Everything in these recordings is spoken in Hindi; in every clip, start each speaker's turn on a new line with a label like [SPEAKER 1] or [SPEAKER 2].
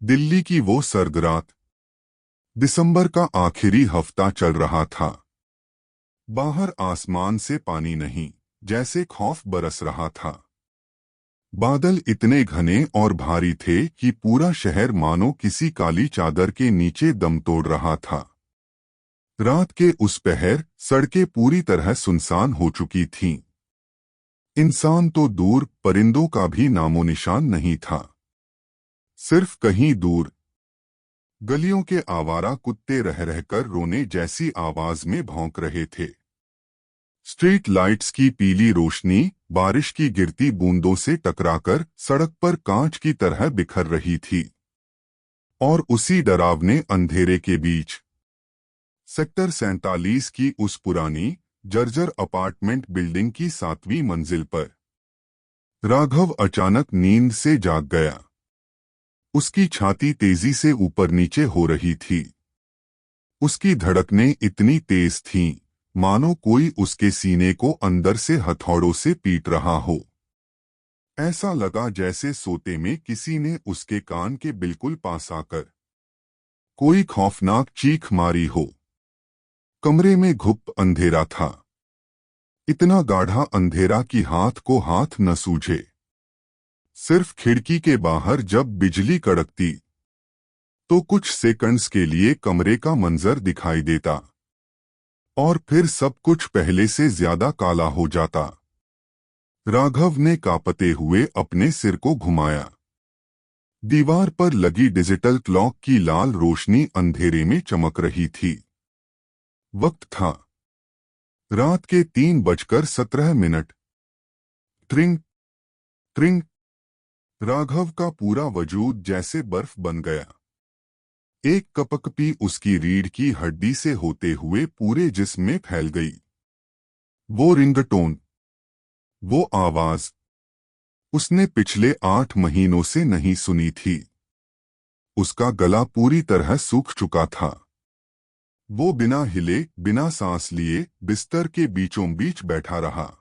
[SPEAKER 1] दिल्ली की वो सर्द रात। दिसंबर का आखिरी हफ्ता चल रहा था। बाहर आसमान से पानी नहीं, जैसे खौफ बरस रहा था। बादल इतने घने और भारी थे कि पूरा शहर मानो किसी काली चादर के नीचे दम तोड़ रहा था। रात के उस पहर सड़कें पूरी तरह सुनसान हो चुकी थीं। इंसान तो दूर, परिंदों का भी नामो निशान नहीं था। सिर्फ कहीं दूर गलियों के आवारा कुत्ते रह रहकर रोने जैसी आवाज में भौंक रहे थे। स्ट्रीट लाइट्स की पीली रोशनी बारिश की गिरती बूंदों से टकराकर सड़क पर कांच की तरह बिखर रही थी। और उसी डरावने अंधेरे के बीच सेक्टर 47 की उस पुरानी जर्जर अपार्टमेंट बिल्डिंग की 7वीं मंजिल पर राघव अचानक नींद से जाग गया। उसकी छाती तेजी से ऊपर नीचे हो रही थी। उसकी धड़कनें इतनी तेज थीं, मानो कोई उसके सीने को अंदर से हथौड़ों से पीट रहा हो। ऐसा लगा जैसे सोते में किसी ने उसके कान के बिल्कुल पास आकर कोई खौफनाक चीख मारी हो। कमरे में घुप अंधेरा था। इतना गाढ़ा अंधेरा कि हाथ को हाथ न सूझे। सिर्फ खिड़की के बाहर जब बिजली कड़कती तो कुछ सेकंड्स के लिए कमरे का मंजर दिखाई देता, और फिर सब कुछ पहले से ज्यादा काला हो जाता। राघव ने कांपते हुए अपने सिर को घुमाया। दीवार पर लगी डिजिटल क्लॉक की लाल रोशनी अंधेरे में चमक रही थी। वक्त था रात के 3:17। ट्रिंग ट्रिंग। राघव का पूरा वजूद जैसे बर्फ बन गया। एक कपकपी उसकी रीढ़ की हड्डी से होते हुए पूरे जिस्म में फैल गई। वो रिंगटोन, वो आवाज उसने पिछले 8 महीनों से नहीं सुनी थी। उसका गला पूरी तरह सूख चुका था। वो बिना हिले, बिना सांस लिए बिस्तर के बीचों बीच बैठा रहा।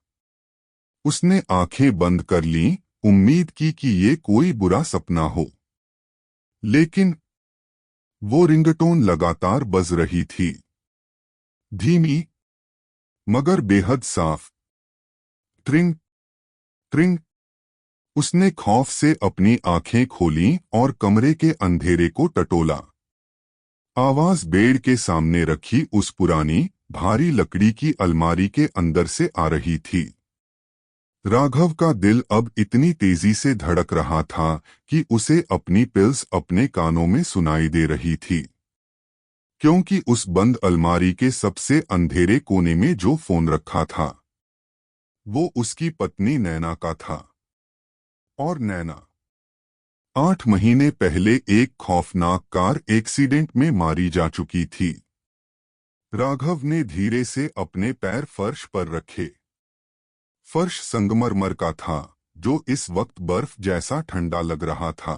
[SPEAKER 1] उसने आंखें बंद कर लीं, उम्मीद की कि ये कोई बुरा सपना हो। लेकिन वो रिंगटोन लगातार बज रही थी, धीमी मगर बेहद साफ। ट्रिंग ट्रिंग। उसने खौफ से अपनी आंखें खोलीं और कमरे के अंधेरे को टटोला। आवाज बेड के सामने रखी उस पुरानी भारी लकड़ी की अलमारी के अंदर से आ रही थी। राघव का दिल अब इतनी तेजी से धड़क रहा था कि उसे अपनी पल्स अपने कानों में सुनाई दे रही थी, क्योंकि उस बंद अलमारी के सबसे अंधेरे कोने में जो फोन रखा था वो उसकी पत्नी नैना का था। और नैना 8 महीने पहले एक खौफनाक कार एक्सीडेंट में मारी जा चुकी थी। राघव ने धीरे से अपने पैर फर्श पर रखे। फर्श संगमरमर का था, जो इस वक्त बर्फ जैसा ठंडा लग रहा था।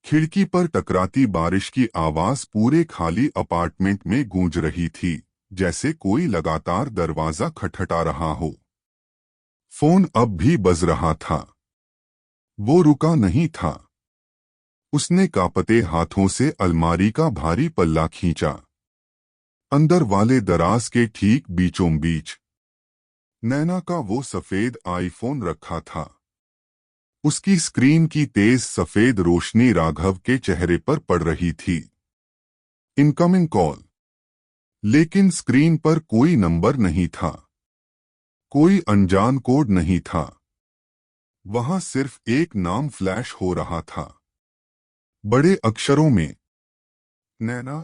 [SPEAKER 1] खिड़की पर टकराती बारिश की आवाज पूरे खाली अपार्टमेंट में गूंज रही थी, जैसे कोई लगातार दरवाजा खटखटा रहा हो। फोन अब भी बज रहा था। वो रुका नहीं था। उसने कांपते हाथों से अलमारी का भारी पल्ला खींचा। अंदर वाले दराज के ठीक बीचों बीच नैना का वो सफेद आईफोन रखा था। उसकी स्क्रीन की तेज सफेद रोशनी राघव के चेहरे पर पड़ रही थी। Incoming call. लेकिन स्क्रीन पर कोई नंबर नहीं था, कोई अनजान कोड नहीं था। वहां सिर्फ एक नाम फ्लैश हो रहा था, बड़े अक्षरों में, नैना।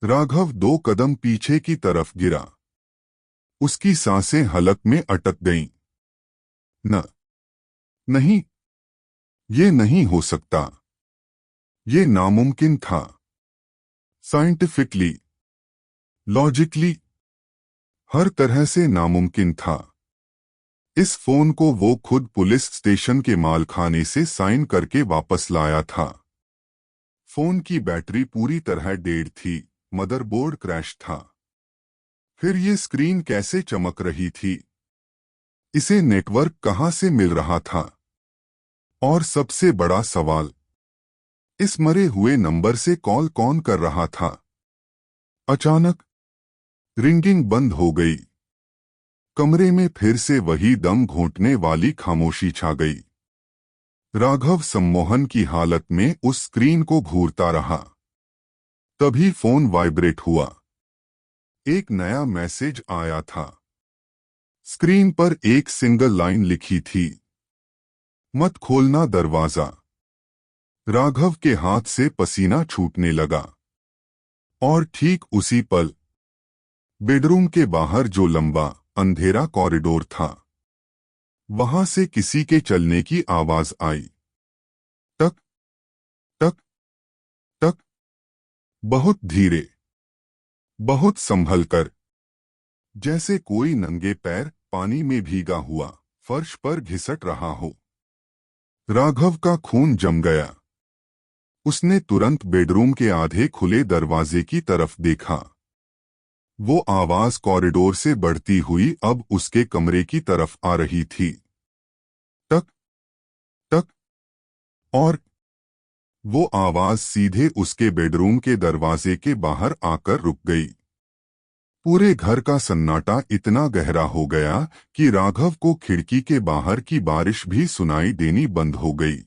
[SPEAKER 1] राघव 2 कदम पीछे की तरफ गिरा। उसकी सांसें हलक में अटक गईं। न, नहीं, ये नहीं हो सकता। ये नामुमकिन था। साइंटिफिकली, लॉजिकली, हर तरह से नामुमकिन था। इस फोन को वो खुद पुलिस स्टेशन के मालखाने से साइन करके वापस लाया था। फोन की बैटरी पूरी तरह डेड थी, मदरबोर्ड क्रैश था। फिर ये स्क्रीन कैसे चमक रही थी? इसे नेटवर्क कहां से मिल रहा था? और सबसे बड़ा सवाल, इस मरे हुए नंबर से कॉल कौन कर रहा था? अचानक रिंगिंग बंद हो गई। कमरे में फिर से वही दम घोंटने वाली खामोशी छा गई। राघव सम्मोहन की हालत में उस स्क्रीन को घूरता रहा। तभी फोन वाइब्रेट हुआ। एक नया मैसेज आया था। स्क्रीन पर एक सिंगल लाइन लिखी थी, मत खोलना दरवाजा। राघव के हाथ से पसीना छूटने लगा। और ठीक उसी पल बेडरूम के बाहर जो लंबा अंधेरा कॉरिडोर था, वहां से किसी के चलने की आवाज आई। टक टक टक। बहुत धीरे, बहुत संभल कर, जैसे कोई नंगे पैर पानी में भीगा हुआ फर्श पर घिसट रहा हो। राघव का खून जम गया। उसने तुरंत बेडरूम के आधे खुले दरवाजे की तरफ देखा। वो आवाज कॉरिडोर से बढ़ती हुई अब उसके कमरे की तरफ आ रही थी। टक टक। और वो आवाज सीधे उसके बेडरूम के दरवाजे के बाहर आकर रुक गई। पूरे घर का सन्नाटा इतना गहरा हो गया कि राघव को खिड़की के बाहर की बारिश भी सुनाई देनी बंद हो गई।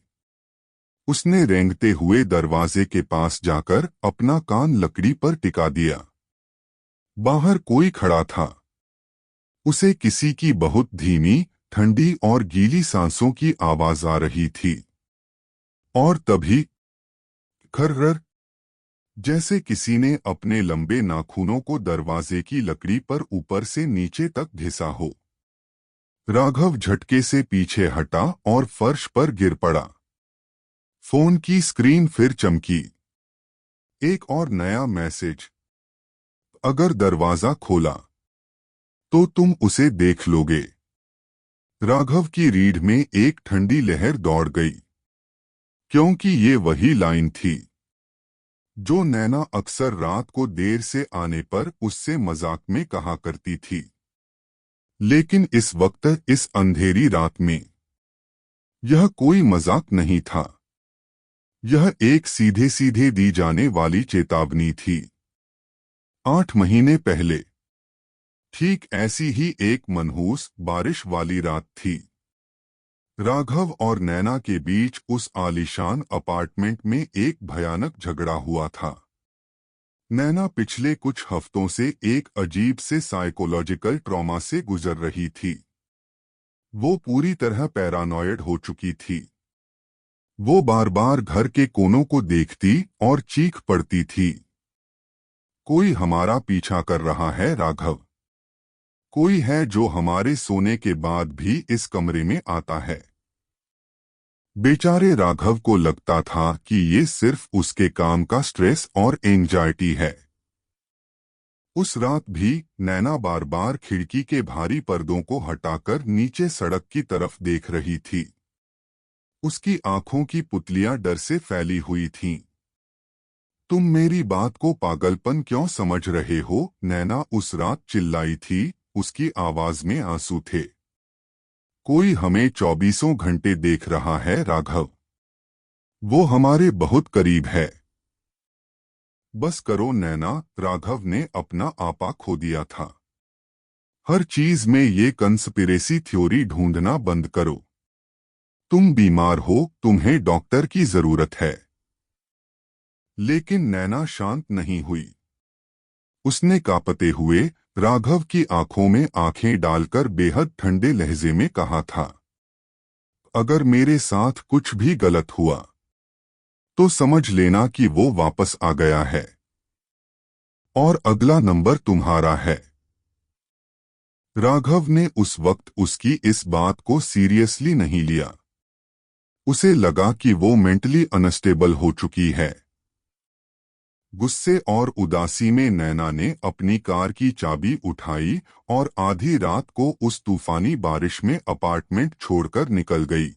[SPEAKER 1] उसने रेंगते हुए दरवाजे के पास जाकर अपना कान लकड़ी पर टिका दिया। बाहर कोई खड़ा था। उसे किसी की बहुत धीमी, ठंडी और गीली सांसों की आवाज आ रही थी। और तभी खर्रर, जैसे किसी ने अपने लंबे नाखूनों को दरवाजे की लकड़ी पर ऊपर से नीचे तक घिसा हो। राघव झटके से पीछे हटा और फर्श पर गिर पड़ा। फोन की स्क्रीन फिर चमकी। एक और नया मैसेज, अगर दरवाजा खोला तो तुम उसे देख लोगे। राघव की रीढ़ में एक ठंडी लहर दौड़ गई, क्योंकि ये वही लाइन थी जो नैना अक्सर रात को देर से आने पर उससे मजाक में कहा करती थी। लेकिन इस वक्त, इस अंधेरी रात में, यह कोई मजाक नहीं था। यह एक सीधे सीधे दी जाने वाली चेतावनी थी। 8 महीने पहले ठीक ऐसी ही एक मनहूस बारिश वाली रात थी। राघव और नैना के बीच उस आलीशान अपार्टमेंट में एक भयानक झगड़ा हुआ था। नैना पिछले कुछ हफ्तों से एक अजीब से साइकोलॉजिकल ट्रॉमा से गुजर रही थी। वो पूरी तरह पैरानॉयड हो चुकी थी। वो बार बार घर के कोनों को देखती और चीख पड़ती थी, कोई हमारा पीछा कर रहा है राघव। कोई है जो हमारे सोने के बाद भी इस कमरे में आता है। बेचारे राघव को लगता था कि ये सिर्फ उसके काम का स्ट्रेस और एंजाइटी है। उस रात भी नैना बार बार खिड़की के भारी पर्दों को हटाकर नीचे सड़क की तरफ देख रही थी। उसकी आंखों की पुतलियां डर से फैली हुई थीं। तुम मेरी बात को पागलपन क्यों समझ रहे हो? नैना उस रात चिल्लाई थी। उसकी आवाज में आंसू थे। कोई हमें 24 घंटे देख रहा है राघव। वो हमारे बहुत करीब है। बस करो नैना, राघव ने अपना आपा खो दिया था। हर चीज में ये कंस्पिरेसी थ्योरी ढूंढना बंद करो। तुम बीमार हो, तुम्हें डॉक्टर की जरूरत है। लेकिन नैना शांत नहीं हुई। उसने कांपते हुए राघव की आंखों में आंखें डालकर बेहद ठंडे लहजे में कहा था, अगर मेरे साथ कुछ भी गलत हुआ तो समझ लेना कि वो वापस आ गया है और अगला नंबर तुम्हारा है। राघव ने उस वक्त उसकी इस बात को सीरियसली नहीं लिया। उसे लगा कि वो मेंटली अनस्टेबल हो चुकी है। गुस्से और उदासी में नैना ने अपनी कार की चाबी उठाई और आधी रात को उस तूफानी बारिश में अपार्टमेंट छोड़कर निकल गई।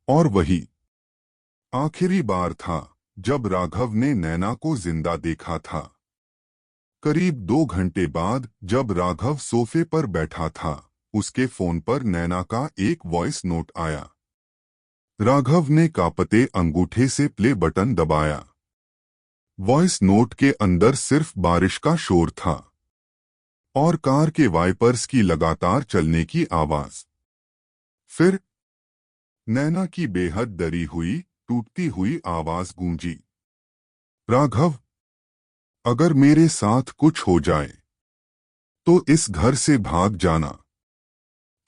[SPEAKER 1] और वही आखिरी बार था जब राघव ने नैना को जिंदा देखा था। करीब 2 घंटे बाद जब राघव सोफे पर बैठा था, उसके फोन पर नैना का एक वॉइस नोट आया। राघव ने कांपते अंगूठे से प्ले बटन दबाया। वॉइस नोट के अंदर सिर्फ बारिश का शोर था और कार के वाइपर्स की लगातार चलने की आवाज। फिर नैना की बेहद डरी हुई, टूटती हुई आवाज गूंजी। राघव, अगर मेरे साथ कुछ हो जाए तो इस घर से भाग जाना।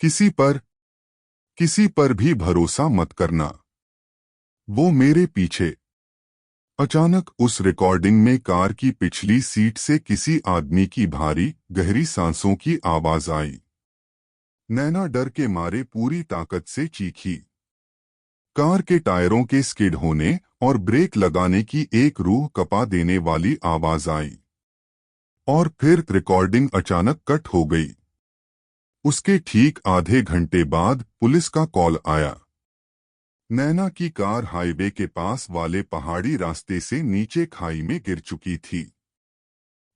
[SPEAKER 1] किसी पर भी भरोसा मत करना। वो मेरे पीछे। अचानक उस रिकॉर्डिंग में कार की पिछली सीट से किसी आदमी की भारी, गहरी सांसों की आवाज आई। नैना डर के मारे पूरी ताकत से चीखी। कार के टायरों के स्किड होने और ब्रेक लगाने की एक रूह कपा देने वाली आवाज आई। और फिर रिकॉर्डिंग अचानक कट हो गई। उसके ठीक आधे घंटे बाद पुलिस का कॉल आया। नैना की कार हाईवे के पास वाले पहाड़ी रास्ते से नीचे खाई में गिर चुकी थी।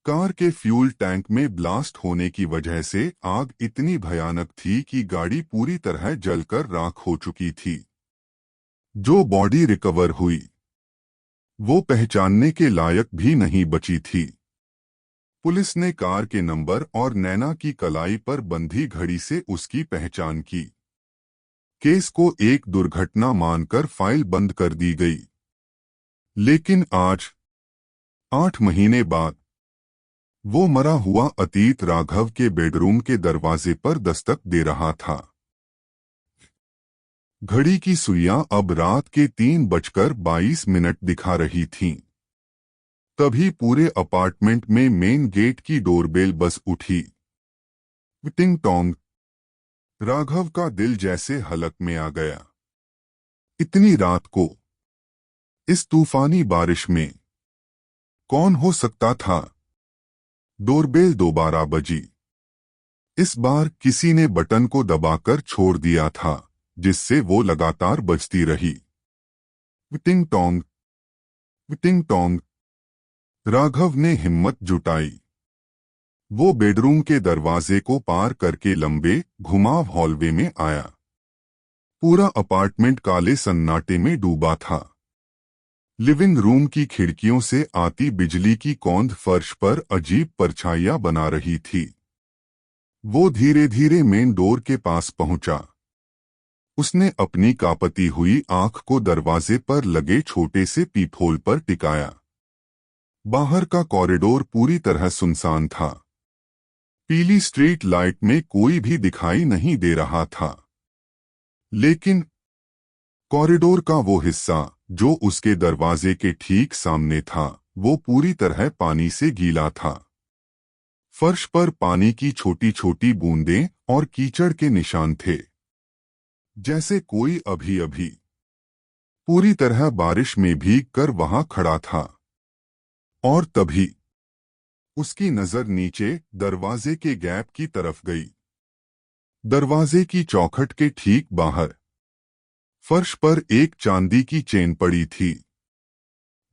[SPEAKER 1] कार के फ्यूल टैंक में ब्लास्ट होने की वजह से आग इतनी भयानक थी कि गाड़ी पूरी तरह जलकर राख हो चुकी थी। जो बॉडी रिकवर हुई वो पहचानने के लायक भी नहीं बची थी। पुलिस ने कार के नंबर और नैना की कलाई पर बंधी घड़ी से उसकी पहचान की। केस को एक दुर्घटना मानकर फाइल बंद कर दी गई। लेकिन आज, 8 महीने बाद, वो मरा हुआ अतीत राघव के बेडरूम के दरवाजे पर दस्तक दे रहा था। घड़ी की सुइयां अब रात के 3:22 दिखा रही थीं। तभी पूरे अपार्टमेंट में मेन गेट की डोरबेल बज उठी। टिंग टोंग। राघव का दिल जैसे हलक में आ गया। इतनी रात को, इस तूफानी बारिश में, कौन हो सकता था? डोरबेल दोबारा बजी। इस बार किसी ने बटन को दबाकर छोड़ दिया था, जिससे वो लगातार बजती रही। टिंग टोंग, टिंग टोंग। राघव ने हिम्मत जुटाई। वो बेडरूम के दरवाजे को पार करके लंबे, घुमाव हॉलवे में आया। पूरा अपार्टमेंट काले सन्नाटे में डूबा था। लिविंग रूम की खिड़कियों से आती बिजली की कौंध फर्श पर अजीब परछाइयां बना रही थी। वो धीरे धीरे मेन डोर के पास पहुंचा। उसने अपनी कांपती हुई आंख को दरवाजे पर लगे छोटे से पीपहोल पर टिकाया। बाहर का कॉरिडोर पूरी तरह सुनसान था। पीली स्ट्रीट लाइट में कोई भी दिखाई नहीं दे रहा था। लेकिन कॉरिडोर का वो हिस्सा जो उसके दरवाजे के ठीक सामने था, वो पूरी तरह पानी से गीला था। फर्श पर पानी की छोटी छोटी बूंदें और कीचड़ के निशान थे, जैसे कोई अभी अभी पूरी तरह बारिश में भीग कर वहां खड़ा था। और तभी उसकी नजर नीचे दरवाजे के गैप की तरफ गई। दरवाजे की चौखट के ठीक बाहर फर्श पर एक चांदी की चेन पड़ी थी।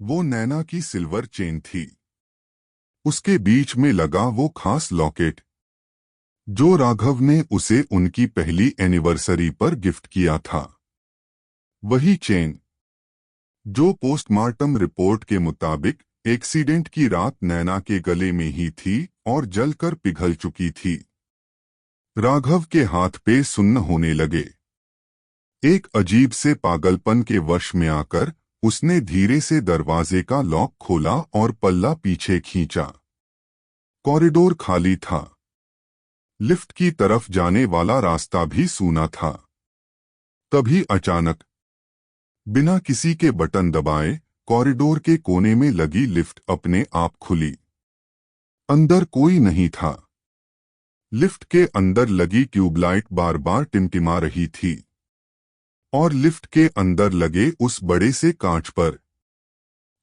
[SPEAKER 1] वो नैना की सिल्वर चेन थी। उसके बीच में लगा वो खास लॉकेट जो राघव ने उसे उनकी पहली एनिवर्सरी पर गिफ्ट किया था। वही चेन जो पोस्टमार्टम रिपोर्ट के मुताबिक एक्सीडेंट की रात नैना के गले में ही थी और जलकर पिघल चुकी थी। राघव के हाथ पे सुन्न होने लगे। एक अजीब से पागलपन के वश में आकर उसने धीरे से दरवाजे का लॉक खोला और पल्ला पीछे खींचा। कॉरिडोर खाली था। लिफ्ट की तरफ जाने वाला रास्ता भी सूना था। तभी अचानक, बिना किसी के बटन दबाए, कॉरिडोर के कोने में लगी लिफ्ट अपने आप खुली। अंदर कोई नहीं था। लिफ्ट के अंदर लगी ट्यूबलाइट बार बार टिमटिमा रही थी और लिफ्ट के अंदर लगे उस बड़े से कांच पर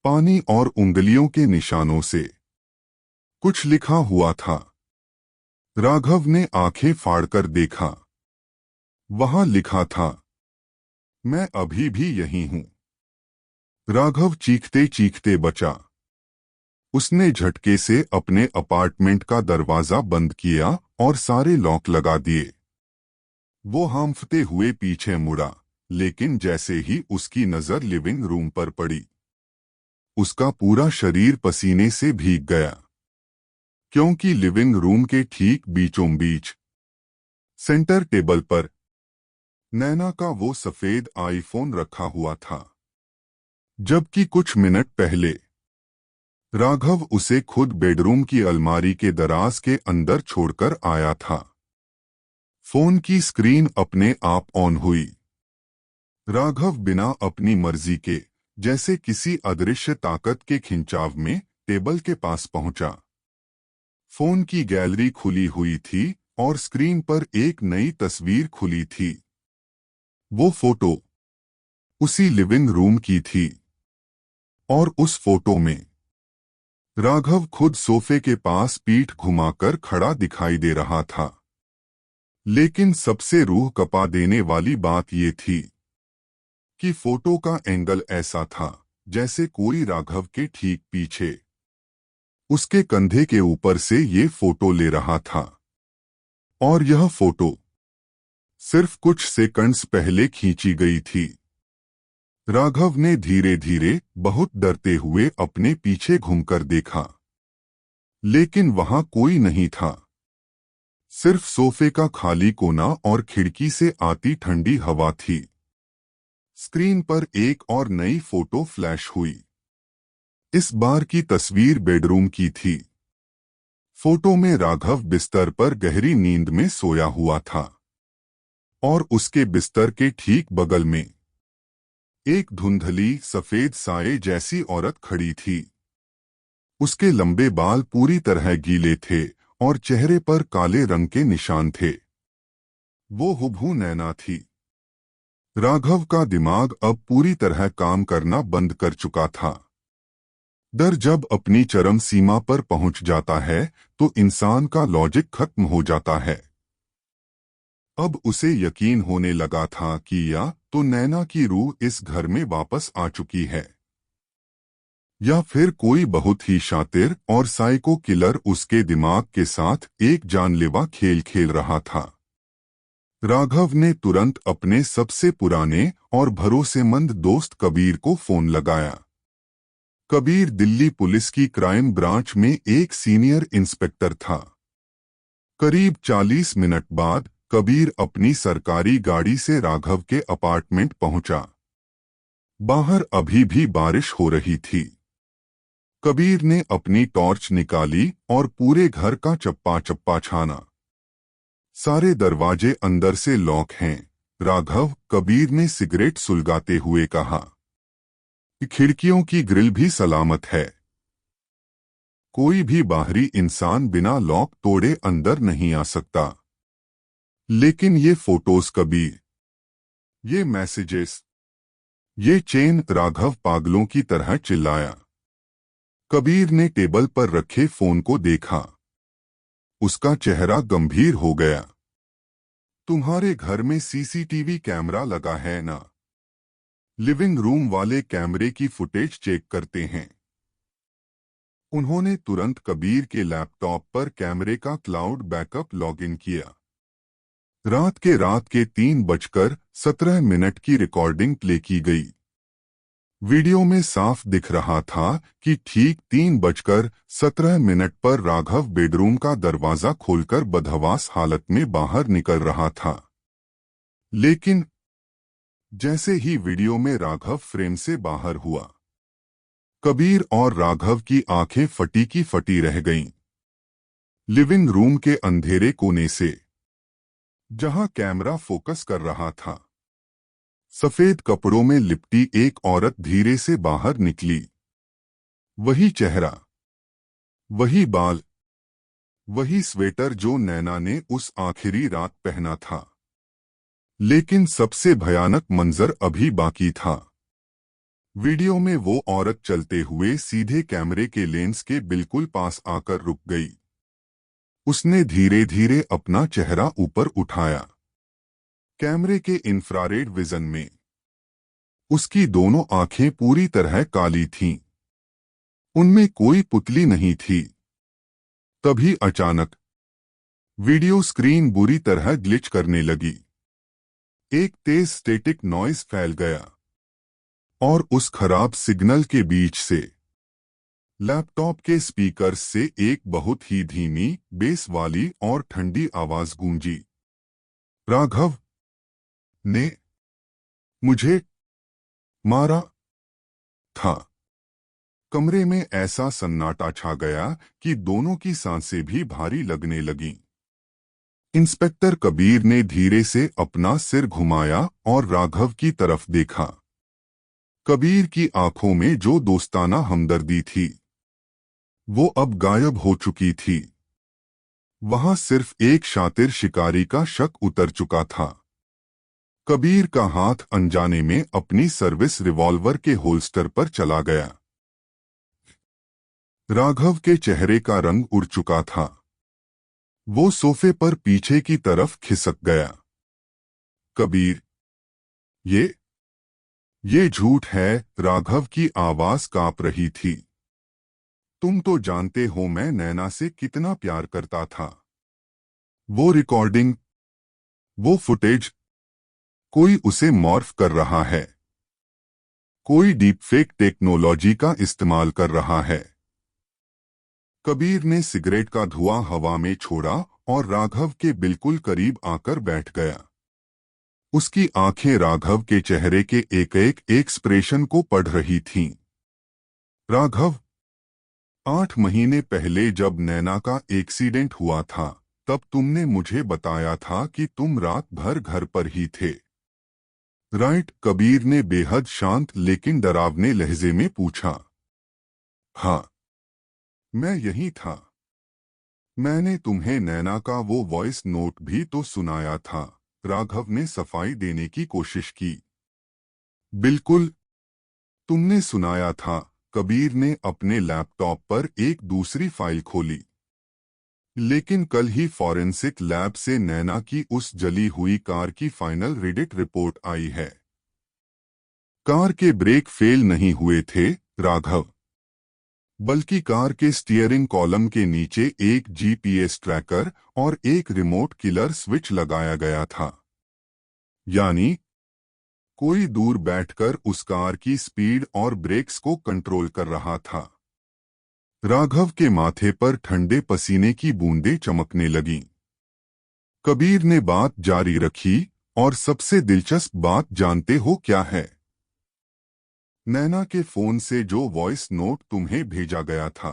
[SPEAKER 1] पानी और उंगलियों के निशानों से कुछ लिखा हुआ था। राघव ने आंखें फाड़कर देखा। वहां लिखा था, मैं अभी भी यहीं हूं। राघव चीखते चीखते बचा। उसने झटके से अपने अपार्टमेंट का दरवाजा बंद किया और सारे लॉक लगा दिए। वो हांफते हुए पीछे मुड़ा, लेकिन जैसे ही उसकी नजर लिविंग रूम पर पड़ी, उसका पूरा शरीर पसीने से भीग गया, क्योंकि लिविंग रूम के ठीक बीचों बीच सेंटर टेबल पर नैना का वो सफेद आईफोन रखा हुआ था, जबकि कुछ मिनट पहले राघव उसे खुद बेडरूम की अलमारी के दराज के अंदर छोड़कर आया था। फोन की स्क्रीन अपने आप ऑन हुई। राघव बिना अपनी मर्जी के, जैसे किसी अदृश्य ताकत के खिंचाव में, टेबल के पास पहुंचा। फोन की गैलरी खुली हुई थी और स्क्रीन पर एक नई तस्वीर खुली थी। वो फोटो उसी लिविंग रूम की थी और उस फोटो में राघव खुद सोफे के पास पीठ घुमाकर खड़ा दिखाई दे रहा था। लेकिन सबसे रूह कपा देने वाली बात ये थी कि फोटो का एंगल ऐसा था जैसे कोई राघव के ठीक पीछे, उसके कंधे के ऊपर से ये फोटो ले रहा था। और यह फोटो सिर्फ कुछ सेकंड्स पहले खींची गई थी। राघव ने धीरे धीरे, बहुत डरते हुए अपने पीछे घूमकर देखा, लेकिन वहां कोई नहीं था। सिर्फ सोफे का खाली कोना और खिड़की से आती ठंडी हवा थी। स्क्रीन पर एक और नई फोटो फ्लैश हुई। इस बार की तस्वीर बेडरूम की थी। फोटो में राघव बिस्तर पर गहरी नींद में सोया हुआ था और उसके बिस्तर के ठीक बगल में एक धुंधली सफेद साए जैसी औरत खड़ी थी। उसके लंबे बाल पूरी तरह गीले थे और चेहरे पर काले रंग के निशान थे। वो हुबहू नैना थी। राघव का दिमाग अब पूरी तरह काम करना बंद कर चुका था। डर जब अपनी चरम सीमा पर पहुंच जाता है तो इंसान का लॉजिक खत्म हो जाता है। अब उसे यकीन होने लगा था कि या तो नैना की रूह इस घर में वापस आ चुकी है, या फिर कोई बहुत ही शातिर और साइको किलर उसके दिमाग के साथ एक जानलेवा खेल खेल रहा था। राघव ने तुरंत अपने सबसे पुराने और भरोसेमंद दोस्त कबीर को फोन लगाया। कबीर दिल्ली पुलिस की क्राइम ब्रांच में एक सीनियर इंस्पेक्टर था। करीब 40 मिनट बाद कबीर अपनी सरकारी गाड़ी से राघव के अपार्टमेंट पहुंचा। बाहर अभी भी बारिश हो रही थी। कबीर ने अपनी टॉर्च निकाली और पूरे घर का चप्पा चप्पा छाना। सारे दरवाजे अंदर से लॉक हैं, राघव, कबीर ने सिगरेट सुलगाते हुए कहा। खिड़कियों की ग्रिल भी सलामत है। कोई भी बाहरी इंसान बिना लॉक तोड़े अंदर नहीं आ सकता। लेकिन ये फोटोज कबीर, ये मैसेजेस, ये चेन, राघव पागलों की तरह चिल्लाया। कबीर ने टेबल पर रखे फोन को देखा। उसका चेहरा गंभीर हो गया। तुम्हारे घर में सीसीटीवी कैमरा लगा है ना? लिविंग रूम वाले कैमरे की फुटेज चेक करते हैं। उन्होंने तुरंत कबीर के लैपटॉप पर कैमरे का क्लाउड बैकअप लॉगिन किया। रात के 3:17 की रिकॉर्डिंग प्ले की गई। वीडियो में साफ दिख रहा था कि ठीक 3:17 पर राघव बेडरूम का दरवाजा खोलकर बदहवास हालत में बाहर निकल रहा था। लेकिन जैसे ही वीडियो में राघव फ्रेम से बाहर हुआ, कबीर और राघव की आंखें फटी की फटी रह गईं। लिविंग रूम के अंधेरे कोने से, जहां कैमरा फोकस कर रहा था, सफेद कपड़ों में लिपटी एक औरत धीरे से बाहर निकली। वही चेहरा, वही बाल, वही स्वेटर जो नैना ने उस आखिरी रात पहना था। लेकिन सबसे भयानक मंजर अभी बाकी था। वीडियो में वो औरत चलते हुए सीधे कैमरे के लेंस के बिल्कुल पास आकर रुक गई। उसने धीरे धीरे अपना चेहरा ऊपर उठाया। कैमरे के इंफ्रारेड विजन में उसकी दोनों आंखें पूरी तरह काली थीं। उनमें कोई पुतली नहीं थी। तभी अचानक वीडियो स्क्रीन बुरी तरह ग्लिच करने लगी। एक तेज स्टैटिक नॉइज फैल गया और उस खराब सिग्नल के बीच से लैपटॉप के स्पीकर्स से एक बहुत ही धीमी, बेस वाली और ठंडी आवाज गूंजी। राघव ने मुझे मारा था। कमरे में ऐसा सन्नाटा छा गया कि दोनों की सांसें भी भारी लगने लगीं। इंस्पेक्टर कबीर ने धीरे से अपना सिर घुमाया और राघव की तरफ देखा। कबीर की आंखों में जो दोस्ताना हमदर्दी थी, वो अब गायब हो चुकी थी। वहां सिर्फ एक शातिर शिकारी का शक उतर चुका था। कबीर का हाथ अनजाने में अपनी सर्विस रिवॉल्वर के होल्स्टर पर चला गया। राघव के चेहरे का रंग उड़ चुका था। वो सोफे पर पीछे की तरफ खिसक गया। कबीर, ये झूठ है। राघव की आवाज कांप रही थी। तुम तो जानते हो मैं नैना से कितना प्यार करता था। वो रिकॉर्डिंग, वो फुटेज, कोई उसे मॉर्फ कर रहा है। कोई डीपफेक टेक्नोलॉजी का इस्तेमाल कर रहा है। कबीर ने सिगरेट का धुआं हवा में छोड़ा और राघव के बिल्कुल करीब आकर बैठ गया। उसकी आंखें राघव के चेहरे के एक एक एक्सप्रेशन को पढ़ रही थीं। राघव, 8 महीने पहले जब नैना का एक्सीडेंट हुआ था, तब तुमने मुझे बताया था कि तुम रात भर घर पर ही थे। राइट? कबीर ने बेहद शांत लेकिन डरावने लहजे में पूछा। हाँ, मैं यही था। मैंने तुम्हें नैना का वो वॉइस नोट भी तो सुनाया था। राघव ने सफाई देने की कोशिश की। बिल्कुल, तुमने सुनाया था। कबीर ने अपने लैपटॉप पर एक दूसरी फाइल खोली। लेकिन कल ही फॉरेंसिक लैब से नैना की उस जली हुई कार की फाइनल रिडिट रिपोर्ट आई है। कार के ब्रेक फेल नहीं हुए थे, राघव, बल्कि कार के स्टीयरिंग कॉलम के नीचे एक जीपीएस ट्रैकर और एक रिमोट किलर स्विच लगाया गया था। यानी कोई दूर बैठकर उस कार की स्पीड और ब्रेक्स को कंट्रोल कर रहा था। राघव के माथे पर ठंडे पसीने की बूंदें चमकने लगीं। कबीर ने बात जारी रखी, और सबसे दिलचस्प बात जानते हो क्या है? नैना के फोन से जो वॉइस नोट तुम्हें भेजा गया था,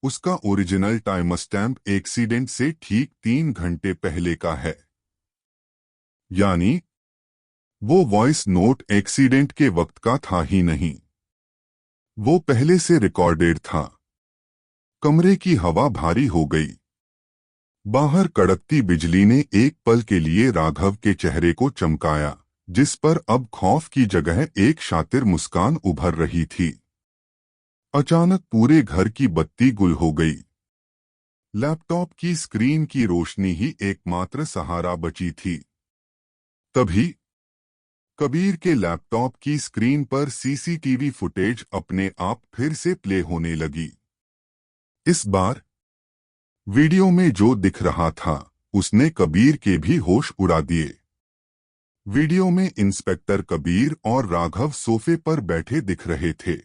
[SPEAKER 1] उसका ओरिजिनल टाइम स्टैम्प एक्सीडेंट से ठीक 3 घंटे पहले का है। यानी वो वॉइस नोट एक्सीडेंट के वक्त का था ही नहीं, वो पहले से रिकॉर्डेड था। कमरे की हवा भारी हो गई। बाहर कड़कती बिजली ने एक पल के लिए राघव के चेहरे को चमकाया, जिस पर अब खौफ की जगह एक शातिर मुस्कान उभर रही थी। अचानक पूरे घर की बत्ती गुल हो गई। लैपटॉप की स्क्रीन की रोशनी ही एकमात्र सहारा बची थी। तभी कबीर के लैपटॉप की स्क्रीन पर सीसीटीवी फुटेज अपने आप फिर से प्ले होने लगी। इस बार वीडियो में जो दिख रहा था, उसने कबीर के भी होश उड़ा दिए। वीडियो में इंस्पेक्टर कबीर और राघव सोफे पर बैठे दिख रहे थे।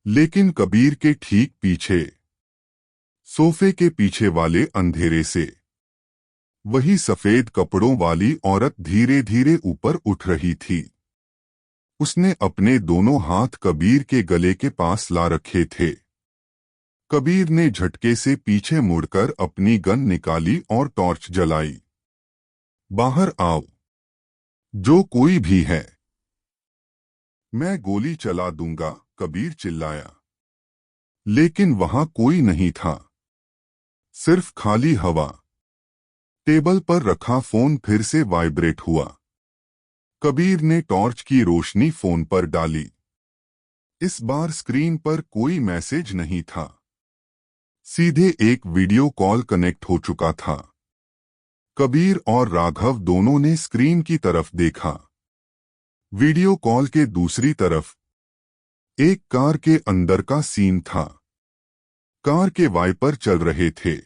[SPEAKER 1] लेकिन कबीर के ठीक पीछे, सोफे के पीछे वाले अंधेरे से, वही सफेद कपड़ों वाली औरत धीरे धीरे ऊपर उठ रही थी। उसने अपने दोनों हाथ कबीर के गले के पास ला रखे थे। कबीर ने झटके से पीछे मुड़कर अपनी गन निकाली और टॉर्च जलाई। बाहर आओ, जो कोई भी है। मैं गोली चला दूंगा, कबीर चिल्लाया। लेकिन वहां कोई नहीं था, सिर्फ खाली हवा। टेबल पर रखा फोन फिर से वाइब्रेट हुआ। कबीर ने टॉर्च की रोशनी फोन पर डाली। इस बार स्क्रीन पर कोई मैसेज नहीं था, सीधे एक वीडियो कॉल कनेक्ट हो चुका था। कबीर और राघव दोनों ने स्क्रीन की तरफ देखा। वीडियो कॉल के दूसरी तरफ एक कार के अंदर का सीन था। कार के वाइपर चल रहे थे,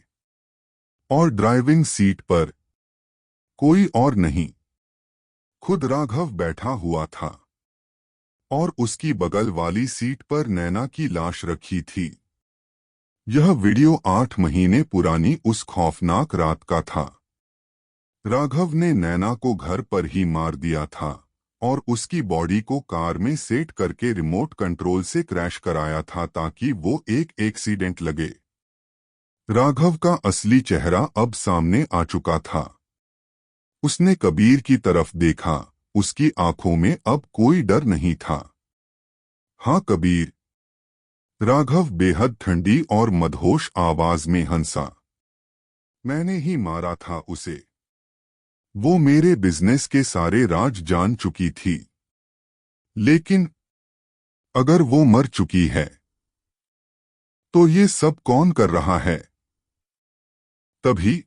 [SPEAKER 1] और ड्राइविंग सीट पर कोई और नहीं, खुद राघव बैठा हुआ था और उसकी बगल वाली सीट पर नैना की लाश रखी थी। यह वीडियो 8 महीने पुरानी उस खौफनाक रात का था। राघव ने नैना को घर पर ही मार दिया था और उसकी बॉडी को कार में सेट करके रिमोट कंट्रोल से क्रैश कराया था ताकि वो एक एक्सीडेंट लगे। राघव का असली चेहरा अब सामने आ चुका था। उसने कबीर की तरफ देखा। उसकी आंखों में अब कोई डर नहीं था। हाँ कबीर, राघव बेहद ठंडी और मदहोश आवाज में हंसा। मैंने ही मारा था उसे। वो मेरे बिजनेस के सारे राज जान चुकी थी। लेकिन अगर वो मर चुकी है तो ये सब कौन कर रहा है? तभी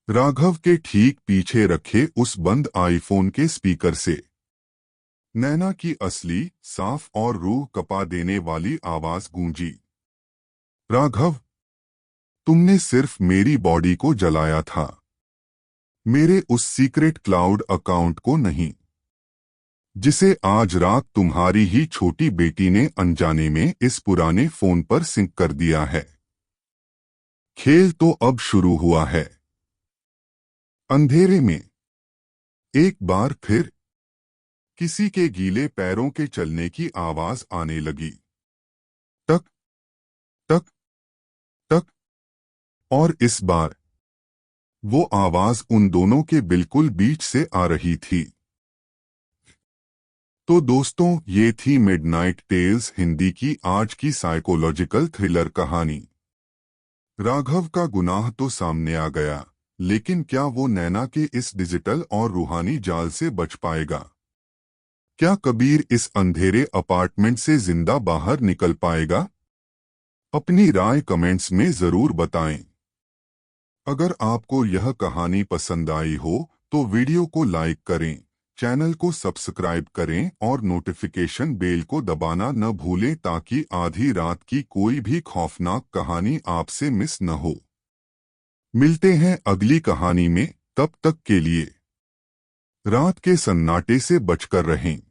[SPEAKER 1] राघव के ठीक पीछे रखे उस बंद आईफोन के स्पीकर से नैना की असली, साफ और रूह कपा देने वाली आवाज गूंजी। राघव, तुमने सिर्फ मेरी बॉडी को जलाया था, मेरे उस सीक्रेट क्लाउड अकाउंट को नहीं, जिसे आज रात तुम्हारी ही छोटी बेटी ने अनजाने में इस पुराने फोन पर सिंक कर दिया है। खेल तो अब शुरू हुआ है। अंधेरे में एक बार फिर किसी के गीले पैरों के चलने की आवाज आने लगी। टक टक टक। और इस बार वो आवाज उन दोनों के बिल्कुल बीच से आ रही थी। तो दोस्तों, ये थी मिडनाइट टेल्स हिंदी की आज की साइकोलॉजिकल थ्रिलर कहानी। राघव का गुनाह तो सामने आ गया, लेकिन क्या वो नैना के इस डिजिटल और रूहानी जाल से बच पाएगा? क्या कबीर इस अंधेरे अपार्टमेंट से जिंदा बाहर निकल पाएगा? अपनी राय कमेंट्स में जरूर बताएं। अगर आपको यह कहानी पसंद आई हो तो वीडियो को लाइक करें, चैनल को सब्सक्राइब करें और नोटिफिकेशन बेल को दबाना न भूलें ताकि आधी रात की कोई भी खौफनाक कहानी आपसे मिस न हो। मिलते हैं अगली कहानी में, तब तक के लिए रात के सन्नाटे से बचकर रहें।